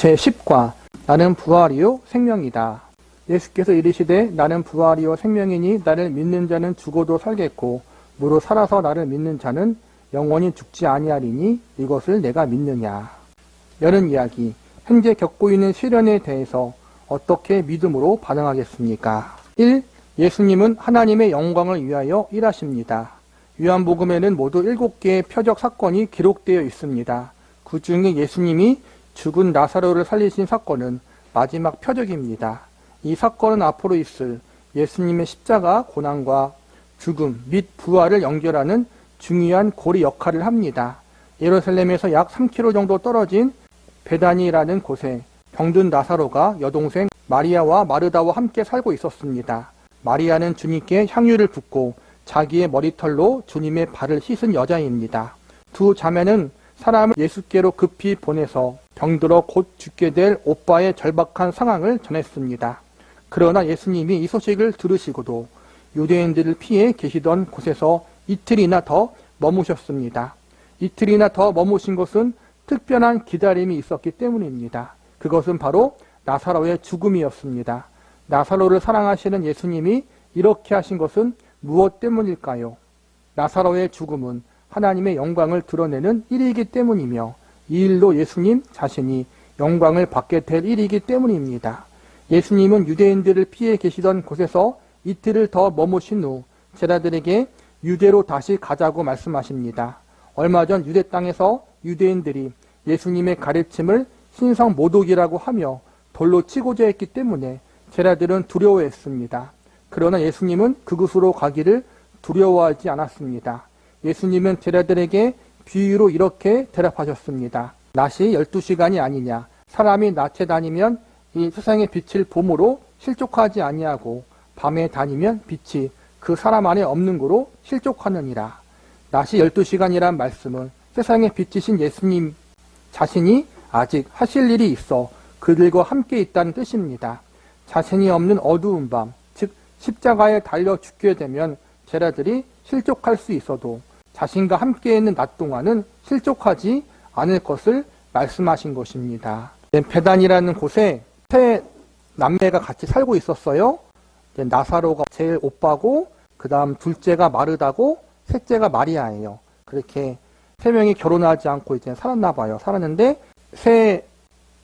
제10과 나는 부활이요 생명이다. 예수께서 이르시되 나는 부활이요 생명이니 나를 믿는 자는 죽어도 살겠고 무릇 살아서 나를 믿는 자는 영원히 죽지 아니하리니 이것을 내가 믿느냐. 여는 이야기. 현재 겪고 있는 시련에 대해서 어떻게 믿음으로 반응하겠습니까? 1. 예수님은 하나님의 영광을 위하여 일하십니다. 요한복음에는 모두 7개의 표적 사건이 기록되어 있습니다. 그 중에 예수님이 죽은 나사로를 살리신 사건은 마지막 표적입니다. 이 사건은 앞으로 있을 예수님의 십자가 고난과 죽음 및 부활을 연결하는 중요한 고리 역할을 합니다. 예루살렘에서 약 3km 정도 떨어진 베다니라는 곳에 병든 나사로가 여동생 마리아와 마르다와 함께 살고 있었습니다. 마리아는 주님께 향유를 붓고 자기의 머리털로 주님의 발을 씻은 여자입니다. 두 자매는 사람을 예수께로 급히 보내서 병들어 곧 죽게 될 오빠의 절박한 상황을 전했습니다. 그러나 예수님이 이 소식을 들으시고도 유대인들을 피해 계시던 곳에서 이틀이나 더 머무셨습니다. 이틀이나 더 머무신 것은 특별한 기다림이 있었기 때문입니다. 그것은 바로 나사로의 죽음이었습니다. 나사로를 사랑하시는 예수님이 이렇게 하신 것은 무엇 때문일까요? 나사로의 죽음은 하나님의 영광을 드러내는 일이기 때문이며 이 일로 예수님 자신이 영광을 받게 될 일이기 때문입니다. 예수님은 유대인들을 피해 계시던 곳에서 이틀을 더 머무신 후 제자들에게 유대로 다시 가자고 말씀하십니다. 얼마 전 유대 땅에서 유대인들이 예수님의 가르침을 신성 모독이라고 하며 돌로 치고자 했기 때문에 제자들은 두려워했습니다. 그러나 예수님은 그곳으로 가기를 두려워하지 않았습니다. 예수님은 제자들에게 비유로 이렇게 대답하셨습니다. 낮이 12시간이 아니냐. 사람이 낮에 다니면 이 세상의 빛을 봄으로 실족하지 아니하고 밤에 다니면 빛이 그 사람 안에 없는 거로 실족하느니라. 낮이 12시간이란 말씀은 세상의 빛이신 예수님 자신이 아직 하실 일이 있어 그들과 함께 있다는 뜻입니다. 자신이 없는 어두운 밤, 즉 십자가에 달려 죽게 되면 제자들이 실족할 수 있어도 자신과 함께 있는 낮 동안은 실족하지 않을 것을 말씀하신 것입니다. 베단이라는 곳에 세 남매가 같이 살고 있었어요. 나사로가 제일 오빠고 그 다음 둘째가 마르다고 셋째가 마리아예요. 그렇게 세 명이 결혼하지 않고 이제 살았나 봐요. 살았는데 세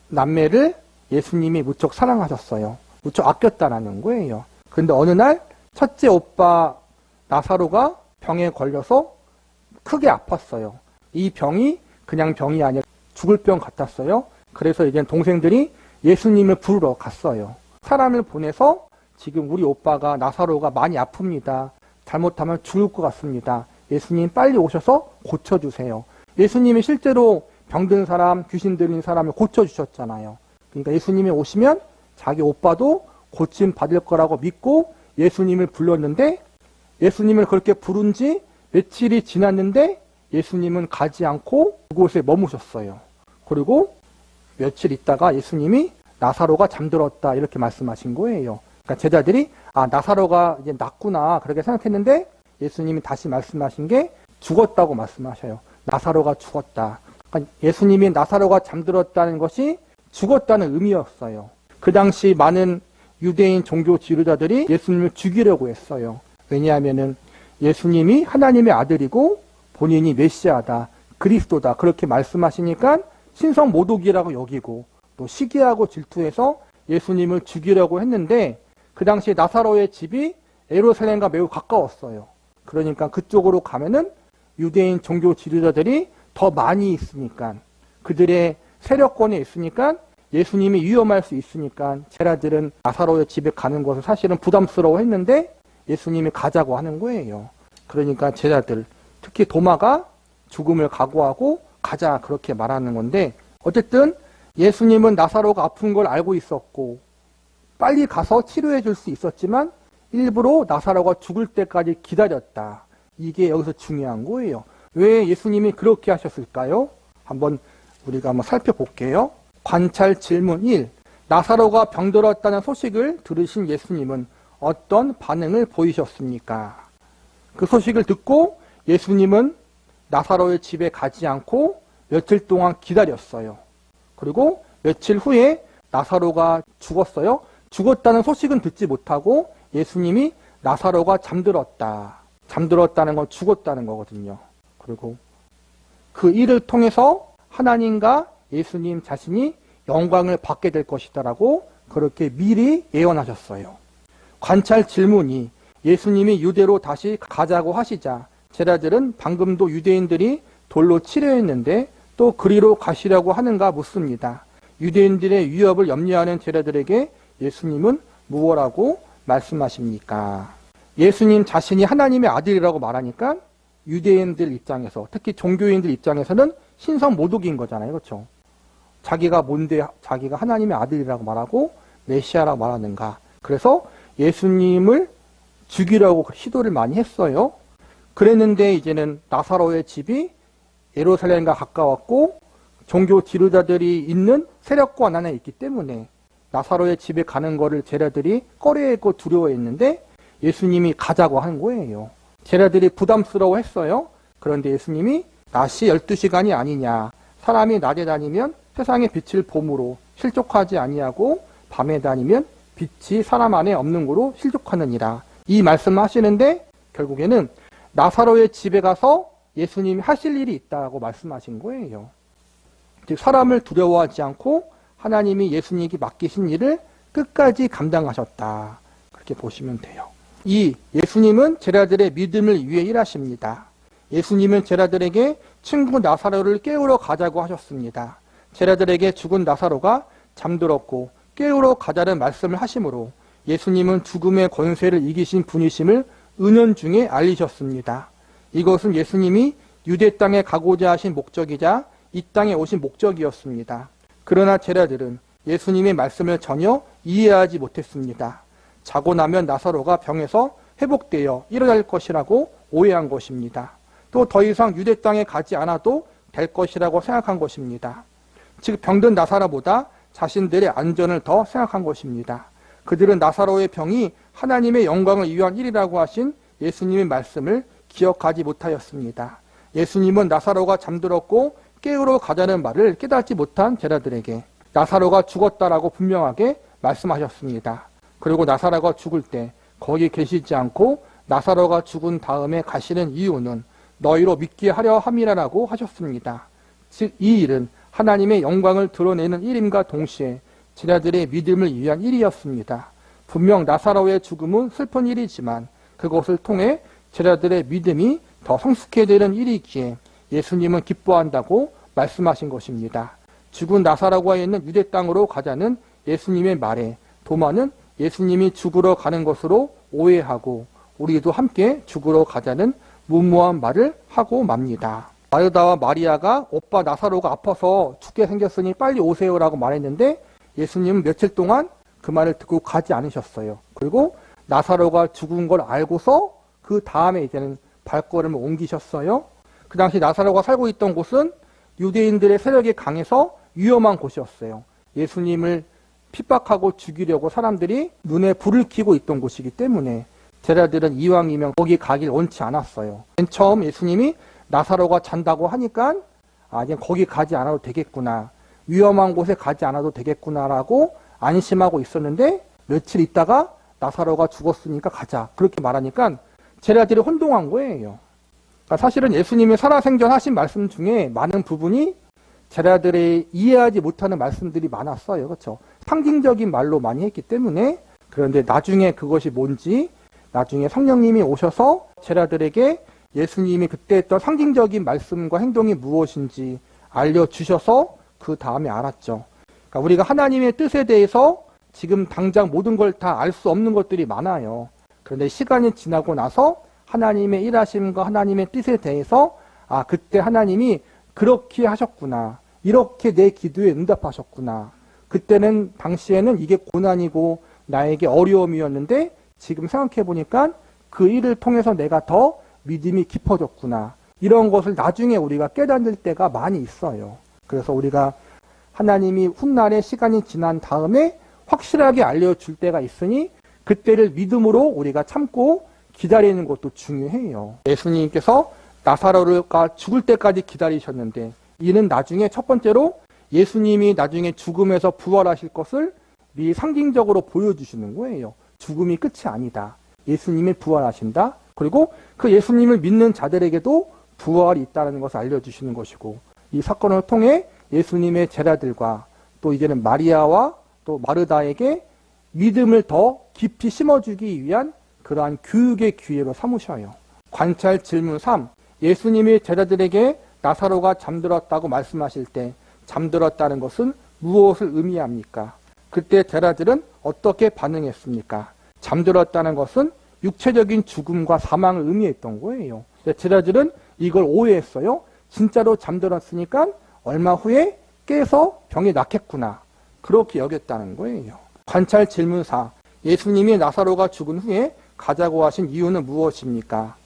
남매를 예수님이 무척 사랑하셨어요. 무척 아꼈다라는 거예요. 그런데 어느 날 첫째 오빠 나사로가 병에 걸려서 크게 아팠어요. 이 병이 그냥 병이 아니라 죽을 병 같았어요. 그래서 이제 동생들이 예수님을 부르러 갔어요. 사람을 보내서 지금 우리 오빠가 나사로가 많이 아픕니다. 잘못하면 죽을 것 같습니다. 예수님 빨리 오셔서 고쳐주세요. 예수님이 실제로 병든 사람, 귀신 들린 사람을 고쳐주셨잖아요. 그러니까 예수님이 오시면 자기 오빠도 고침 받을 거라고 믿고 예수님을 불렀는데 예수님을 그렇게 부른 지 며칠이 지났는데 예수님은 가지 않고 그곳에 머무셨어요. 그리고 며칠 있다가 예수님이 나사로가 잠들었다 이렇게 말씀하신 거예요. 그러니까 제자들이 나사로가 이제 낫구나 그렇게 생각했는데 예수님이 다시 말씀하신 게 죽었다고 말씀하셔요. 나사로가 죽었다. 그러니까 예수님이 나사로가 잠들었다는 것이 죽었다는 의미였어요. 그 당시 많은 유대인 종교 지도자들이 예수님을 죽이려고 했어요. 왜냐하면은 예수님이 하나님의 아들이고 본인이 메시아다, 그리스도다 그렇게 말씀하시니까 신성 모독이라고 여기고 또 시기하고 질투해서 예수님을 죽이려고 했는데 그 당시 나사로의 집이 예루살렘과 매우 가까웠어요. 그러니까 그쪽으로 가면은 유대인 종교 지도자들이 더 많이 있으니까 그들의 세력권에 있으니까 예수님이 위험할 수 있으니까 제자들은 나사로의 집에 가는 것은 사실은 부담스러워했는데 예수님이 가자고 하는 거예요. 그러니까 제자들 특히 도마가 죽음을 각오하고 가자 그렇게 말하는 건데 어쨌든 예수님은 나사로가 아픈 걸 알고 있었고 빨리 가서 치료해 줄 수 있었지만 일부러 나사로가 죽을 때까지 기다렸다. 이게 여기서 중요한 거예요. 왜 예수님이 그렇게 하셨을까요? 우리가 한번 살펴볼게요. 관찰 질문 1. 나사로가 병들었다는 소식을 들으신 예수님은 어떤 반응을 보이셨습니까? 그 소식을 듣고 예수님은 나사로의 집에 가지 않고 며칠 동안 기다렸어요. 그리고 며칠 후에 나사로가 죽었어요. 죽었다는 소식은 듣지 못하고 예수님이 나사로가 잠들었다. 잠들었다는 건 죽었다는 거거든요. 그리고 그 일을 통해서 하나님과 예수님 자신이 영광을 받게 될 것이다라고 그렇게 미리 예언하셨어요. 관찰 질문이 예수님이 유대로 다시 가자고 하시자 제자들은 방금도 유대인들이 돌로 치려 했는데 또 그리로 가시려고 하는가 묻습니다. 유대인들의 위협을 염려하는 제자들에게 예수님은 무엇라고 말씀하십니까? 예수님 자신이 하나님의 아들이라고 말하니까 유대인들 입장에서, 특히 종교인들 입장에서는 신성모독인 거잖아요. 그렇죠? 자기가 뭔데 자기가 하나님의 아들이라고 말하고 메시아라고 말하는가. 그래서 예수님을 죽이려고 시도를 많이 했어요. 그랬는데 이제는 나사로의 집이 예루살렘과 가까웠고 종교 지도자들이 있는 세력권 안에 있기 때문에 나사로의 집에 가는 거를 제자들이 꺼려했고 두려워했는데 예수님이 가자고 하는 거예요. 제자들이 부담스러워했어요. 그런데 예수님이 낮이 12시간이 아니냐. 사람이 낮에 다니면 세상의 빛을 봄으로 실족하지 아니하고 밤에 다니면 빛이 사람 안에 없는 거로 실족하느니라. 이 말씀을 하시는데 결국에는 나사로의 집에 가서 예수님이 하실 일이 있다고 말씀하신 거예요. 즉 사람을 두려워하지 않고 하나님이 예수님에게 맡기신 일을 끝까지 감당하셨다. 그렇게 보시면 돼요. 이 예수님은 제자들의 믿음을 위해 일하십니다. 예수님은 제자들에게 친구 나사로를 깨우러 가자고 하셨습니다. 제자들에게 죽은 나사로가 잠들었고 깨우러 가자는 말씀을 하심으로 예수님은 죽음의 권세를 이기신 분이심을 은연중에 알리셨습니다. 이것은 예수님이 유대 땅에 가고자 하신 목적이자 이 땅에 오신 목적이었습니다. 그러나 제자들은 예수님의 말씀을 전혀 이해하지 못했습니다. 자고 나면 나사로가 병에서 회복되어 일어날 것이라고 오해한 것입니다. 또 더 이상 유대 땅에 가지 않아도 될 것이라고 생각한 것입니다. 즉 병든 나사로보다 자신들의 안전을 더 생각한 것입니다. 그들은 나사로의 병이 하나님의 영광을 위한 일이라고 하신 예수님의 말씀을 기억하지 못하였습니다. 예수님은 나사로가 잠들었고 깨우러 가자는 말을 깨닫지 못한 제자들에게 나사로가 죽었다라고 분명하게 말씀하셨습니다. 그리고 나사로가 죽을 때 거기 계시지 않고 나사로가 죽은 다음에 가시는 이유는 너희로 믿게 하려 함이라라고 하셨습니다. 즉 이 일은 하나님의 영광을 드러내는 일임과 동시에 제자들의 믿음을 위한 일이었습니다. 분명 나사로의 죽음은 슬픈 일이지만 그것을 통해 제자들의 믿음이 더 성숙해지는 일이기에 예수님은 기뻐한다고 말씀하신 것입니다. 죽은 나사로가 있는 유대 땅으로 가자는 예수님의 말에 도마는 예수님이 죽으러 가는 것으로 오해하고 우리도 함께 죽으러 가자는 무모한 말을 하고 맙니다. 마르다와 마리아가 오빠 나사로가 아파서 죽게 생겼으니 빨리 오세요라고 말했는데 예수님은 며칠 동안 그 말을 듣고 가지 않으셨어요. 그리고 나사로가 죽은 걸 알고서 그 다음에 이제는 발걸음을 옮기셨어요. 그 당시 나사로가 살고 있던 곳은 유대인들의 세력이 강해서 위험한 곳이었어요. 예수님을 핍박하고 죽이려고 사람들이 눈에 불을 켜고 있던 곳이기 때문에 제자들은 이왕이면 거기 가길 원치 않았어요. 맨 처음 예수님이 나사로가 잔다고 하니까 이제 거기 가지 않아도 되겠구나. 위험한 곳에 가지 않아도 되겠구나라고 안심하고 있었는데 며칠 있다가 나사로가 죽었으니까 가자. 그렇게 말하니까 제자들이 혼동한 거예요. 그러니까 사실은 예수님이 살아생전하신 말씀 중에 많은 부분이 제자들이 이해하지 못하는 말씀들이 많았어요. 그렇죠? 상징적인 말로 많이 했기 때문에 그런데 나중에 그것이 뭔지 나중에 성령님이 오셔서 제자들에게 예수님이 그때 했던 상징적인 말씀과 행동이 무엇인지 알려주셔서 그 다음에 알았죠. 그러니까 우리가 하나님의 뜻에 대해서 지금 당장 모든 걸 다 알 수 없는 것들이 많아요. 그런데 시간이 지나고 나서 하나님의 일하심과 하나님의 뜻에 대해서 그때 하나님이 그렇게 하셨구나. 이렇게 내 기도에 응답하셨구나. 그때는 당시에는 이게 고난이고 나에게 어려움이었는데 지금 생각해 보니까 그 일을 통해서 내가 더 믿음이 깊어졌구나. 이런 것을 나중에 우리가 깨닫을 때가 많이 있어요. 그래서 우리가 하나님이 훗날에 시간이 지난 다음에 확실하게 알려줄 때가 있으니 그때를 믿음으로 우리가 참고 기다리는 것도 중요해요. 예수님께서 나사로가 죽을 때까지 기다리셨는데 이는 나중에 첫 번째로 예수님이 나중에 죽음에서 부활하실 것을 미리 상징적으로 보여주시는 거예요. 죽음이 끝이 아니다. 예수님이 부활하신다. 그리고 그 예수님을 믿는 자들에게도 부활이 있다는 것을 알려주시는 것이고, 이 사건을 통해 예수님의 제자들과 또 이제는 마리아와 또 마르다에게 믿음을 더 깊이 심어주기 위한 그러한 교육의 기회로 삼으셔요. 관찰 질문 3. 예수님이 제자들에게 나사로가 잠들었다고 말씀하실 때 잠들었다는 것은 무엇을 의미합니까? 그때 제자들은 어떻게 반응했습니까? 잠들었다는 것은 육체적인 죽음과 사망을 의미했던 거예요. 제자들은 이걸 오해했어요. 진짜로 잠들었으니까 얼마 후에 깨서 병이 낫겠구나. 그렇게 여겼다는 거예요. 관찰 질문 4. 예수님이 나사로가 죽은 후에 가자고 하신 이유는 무엇입니까?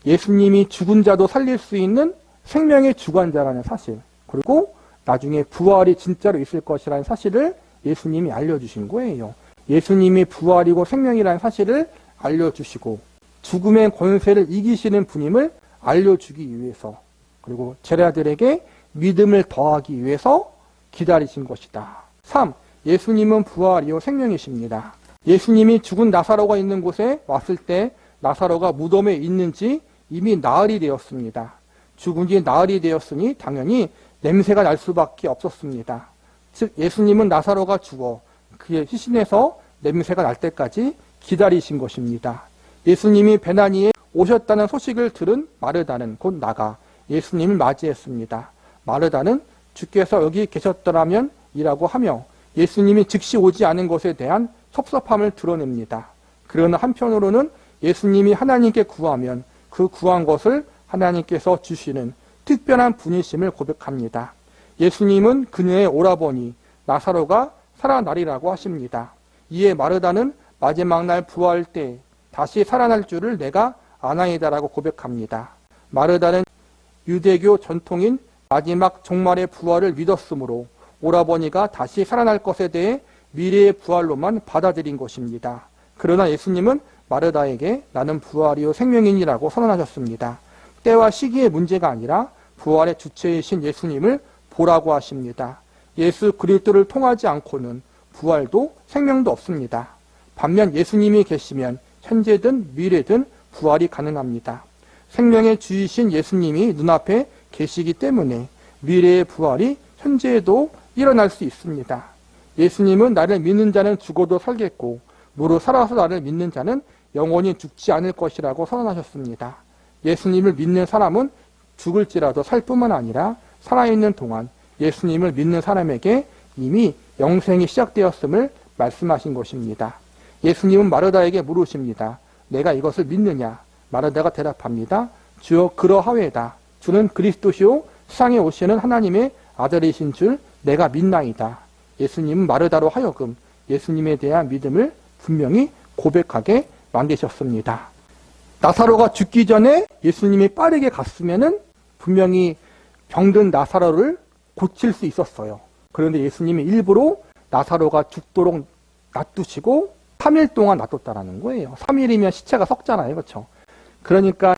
예수님이 죽은 자도 살릴 수 있는 생명의 주관자라는 사실, 그리고 나중에 부활이 진짜로 있을 것이라는 사실을 예수님이 알려주신 거예요. 예수님이 부활이고 생명이라는 사실을 알려주시고 죽음의 권세를 이기시는 분임을 알려주기 위해서, 그리고 제자들에게 믿음을 더하기 위해서 기다리신 것이다. 3. 예수님은 부활이요 생명이십니다. 예수님이 죽은 나사로가 있는 곳에 왔을 때 나사로가 무덤에 있는지 이미 나흘이 되었습니다. 죽은 지 나흘이 되었으니 당연히 냄새가 날 수밖에 없었습니다. 즉 예수님은 나사로가 죽어 그의 시신에서 냄새가 날 때까지 기다리신 것입니다. 예수님이 베나니에 오셨다는 소식을 들은 마르다는 곧 나가 예수님을 맞이했습니다. 마르다는 주께서 여기 계셨더라면 이라고 하며 예수님이 즉시 오지 않은 것에 대한 섭섭함을 드러냅니다. 그러나 한편으로는 예수님이 하나님께 구하면 그 구한 것을 하나님께서 주시는 특별한 분이심을 고백합니다. 예수님은 그녀의 오라버니 나사로가 살아나리라고 하십니다. 이에 마르다는 마지막 날 부활 때 다시 살아날 줄을 내가 아나이다라고 고백합니다. 마르다는 유대교 전통인 마지막 종말의 부활을 믿었으므로 오라버니가 다시 살아날 것에 대해 미래의 부활로만 받아들인 것입니다. 그러나 예수님은 마르다에게 나는 부활이요 생명이니라고 선언하셨습니다. 때와 시기의 문제가 아니라 부활의 주체이신 예수님을 보라고 하십니다. 예수 그리스도를 통하지 않고는 부활도 생명도 없습니다. 반면 예수님이 계시면 현재든 미래든 부활이 가능합니다. 생명의 주이신 예수님이 눈앞에 계시기 때문에 미래의 부활이 현재에도 일어날 수 있습니다. 예수님은 나를 믿는 자는 죽어도 살겠고 무릇 살아서 나를 믿는 자는 영원히 죽지 않을 것이라고 선언하셨습니다. 예수님을 믿는 사람은 죽을지라도 살 뿐만 아니라 살아있는 동안 예수님을 믿는 사람에게 이미 영생이 시작되었음을 말씀하신 것입니다. 예수님은 마르다에게 물으십니다. 내가 이것을 믿느냐? 마르다가 대답합니다. 주여 그러하외다. 주는 그리스도시요 세상에 오시는 하나님의 아들이신 줄 내가 믿나이다. 예수님은 마르다로 하여금 예수님에 대한 믿음을 분명히 고백하게 만드셨습니다. 나사로가 죽기 전에 예수님이 빠르게 갔으면은 분명히 병든 나사로를 고칠 수 있었어요. 그런데 예수님이 일부러 나사로가 죽도록 놔두시고 3일 동안 놔뒀다라는 거예요. 3일이면 시체가 썩잖아요. 그렇죠? 그러니까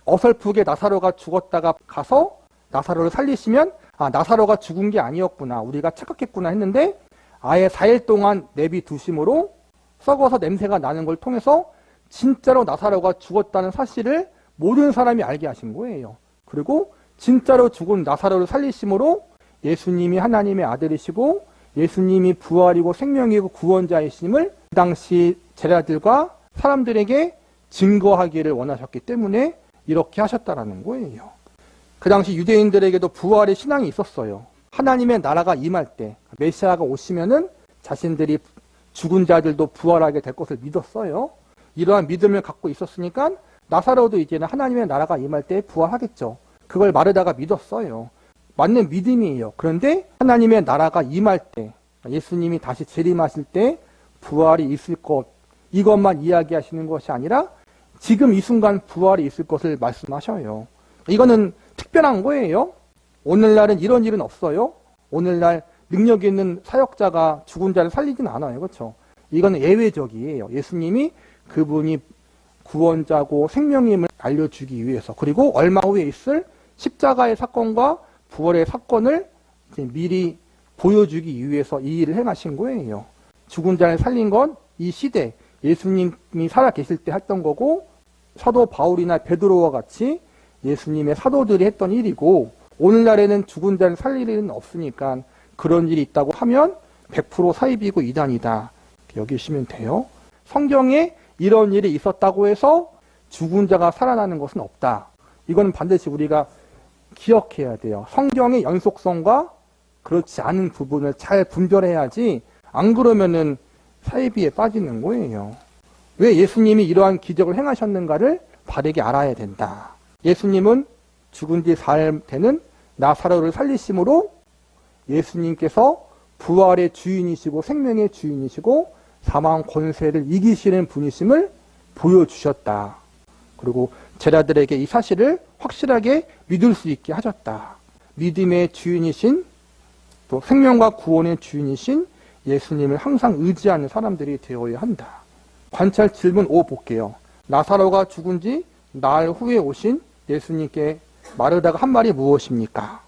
어설프게 나사로가 죽었다가 가서 나사로를 살리시면 나사로가 죽은 게 아니었구나. 우리가 착각했구나 했는데 아예 4일 동안 내비두심으로 썩어서 냄새가 나는 걸 통해서 진짜로 나사로가 죽었다는 사실을 모든 사람이 알게 하신 거예요. 그리고 진짜로 죽은 나사로를 살리심으로 예수님이 하나님의 아들이시고 예수님이 부활이고 생명이고 구원자이심을 그 당시 제자들과 사람들에게 증거하기를 원하셨기 때문에 이렇게 하셨다라는 거예요. 그 당시 유대인들에게도 부활의 신앙이 있었어요. 하나님의 나라가 임할 때 메시아가 오시면은 자신들이 죽은 자들도 부활하게 될 것을 믿었어요. 이러한 믿음을 갖고 있었으니까 나사로도 이제는 하나님의 나라가 임할 때 부활하겠죠. 그걸 마르다가 믿었어요. 맞는 믿음이에요. 그런데 하나님의 나라가 임할 때 예수님이 다시 재림하실 때 부활이 있을 것, 이것만 이야기하시는 것이 아니라 지금 이 순간 부활이 있을 것을 말씀하셔요. 이거는 특별한 거예요. 오늘날은 이런 일은 없어요. 오늘날 능력 있는 사역자가 죽은 자를 살리진 않아요. 그렇죠? 이거는 예외적이에요. 예수님이 그분이 구원자고 생명임을 알려주기 위해서, 그리고 얼마 후에 있을 십자가의 사건과 부활의 사건을 미리 보여주기 위해서 이 일을 행하신 거예요. 죽은 자를 살린 건 이 시대, 예수님이 살아계실 때 했던 거고, 사도 바울이나 베드로와 같이 예수님의 사도들이 했던 일이고, 오늘날에는 죽은 자를 살릴 일은 없으니까 그런 일이 있다고 하면 100% 사이비고 이단이다. 여기시면 돼요. 성경에 이런 일이 있었다고 해서 죽은 자가 살아나는 것은 없다. 이거는 반드시 우리가 기억해야 돼요. 성경의 연속성과 그렇지 않은 부분을 잘 분별해야지, 안 그러면은 사이비에 빠지는 거예요. 왜 예수님이 이러한 기적을 행하셨는가를 바르게 알아야 된다. 예수님은 죽은 지 4일 되는 나사로를 살리심으로 예수님께서 부활의 주인이시고 생명의 주인이시고 사망 권세를 이기시는 분이심을 보여주셨다. 그리고 제자들에게 이 사실을 확실하게 믿을 수 있게 하셨다. 믿음의 주인이신, 또 생명과 구원의 주인이신 예수님을 항상 의지하는 사람들이 되어야 한다. 관찰 질문 5 볼게요. 나사로가 죽은 지 나흘 후에 오신 예수님께 마르다가 한 말이 무엇입니까?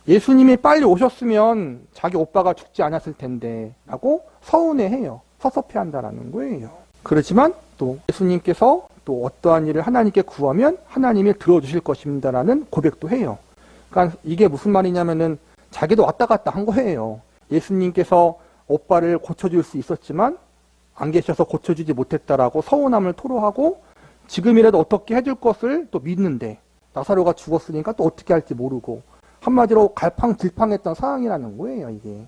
예수님이 빨리 오셨으면 자기 오빠가 죽지 않았을 텐데 라고 서운해해요. 섭섭해한다라는 거예요. 그렇지만 또 예수님께서 또 어떠한 일을 하나님께 구하면 하나님이 들어주실 것입니다라는 고백도 해요. 그러니까 이게 무슨 말이냐면은 자기도 왔다 갔다 한 거예요. 예수님께서 오빠를 고쳐줄 수 있었지만 안 계셔서 고쳐주지 못했다라고 서운함을 토로하고, 지금이라도 어떻게 해줄 것을 또 믿는데 나사로가 죽었으니까 또 어떻게 할지 모르고, 한마디로 갈팡질팡했던 상황이라는 거예요. 이게.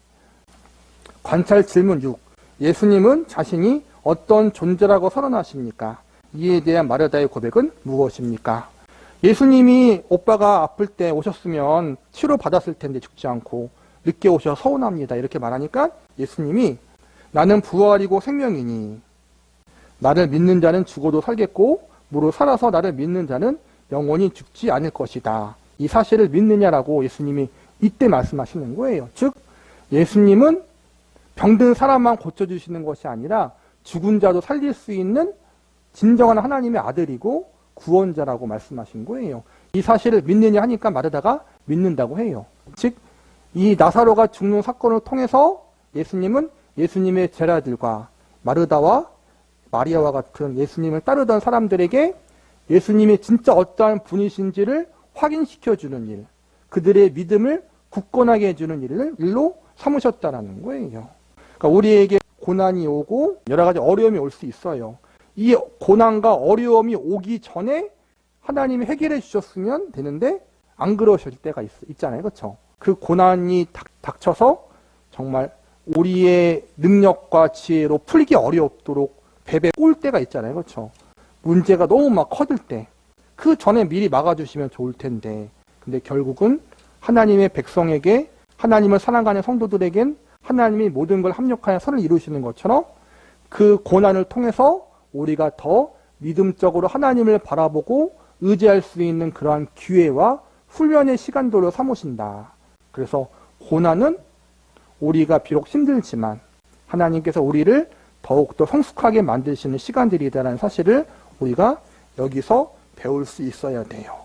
관찰 질문 6. 예수님은 자신이 어떤 존재라고 선언하십니까? 이에 대한 마르다의 고백은 무엇입니까? 예수님이 오빠가 아플 때 오셨으면 치료받았을 텐데 죽지 않고 늦게 오셔서 서운합니다. 이렇게 말하니까 예수님이 나는 부활이고 생명이니 나를 믿는 자는 죽어도 살겠고 무릇 살아서 나를 믿는 자는 영원히 죽지 않을 것이다. 이 사실을 믿느냐라고 예수님이 이때 말씀하시는 거예요. 즉 예수님은 병든 사람만 고쳐주시는 것이 아니라 죽은 자도 살릴 수 있는 진정한 하나님의 아들이고 구원자라고 말씀하신 거예요. 이 사실을 믿느냐 하니까 마르다가 믿는다고 해요. 즉 이 나사로가 죽는 사건을 통해서 예수님은 예수님의 제자들과 마르다와 마리아와 같은 예수님을 따르던 사람들에게 예수님이 진짜 어떠한 분이신지를 확인시켜주는 일, 그들의 믿음을 굳건하게 해주는 일로 삼으셨다는 거예요. 그러니까 우리에게 고난이 오고 여러 가지 어려움이 올 수 있어요. 이 고난과 어려움이 오기 전에 하나님이 해결해 주셨으면 되는데 안 그러실 때가 있잖아요. 그렇죠? 그 고난이 닥쳐서 정말 우리의 능력과 지혜로 풀기 어렵도록 배배 꼴 때가 있잖아요. 그렇죠? 문제가 너무 막 커질 때 그 전에 미리 막아주시면 좋을 텐데, 근데 결국은 하나님의 백성에게, 하나님을 사랑하는 성도들에겐 하나님이 모든 걸 합력하여 선을 이루시는 것처럼 그 고난을 통해서 우리가 더 믿음적으로 하나님을 바라보고 의지할 수 있는 그러한 기회와 훈련의 시간도로 삼으신다. 그래서 고난은 우리가 비록 힘들지만 하나님께서 우리를 더욱더 성숙하게 만드시는 시간들이다라는 사실을 우리가 여기서 배울 수 있어야 돼요.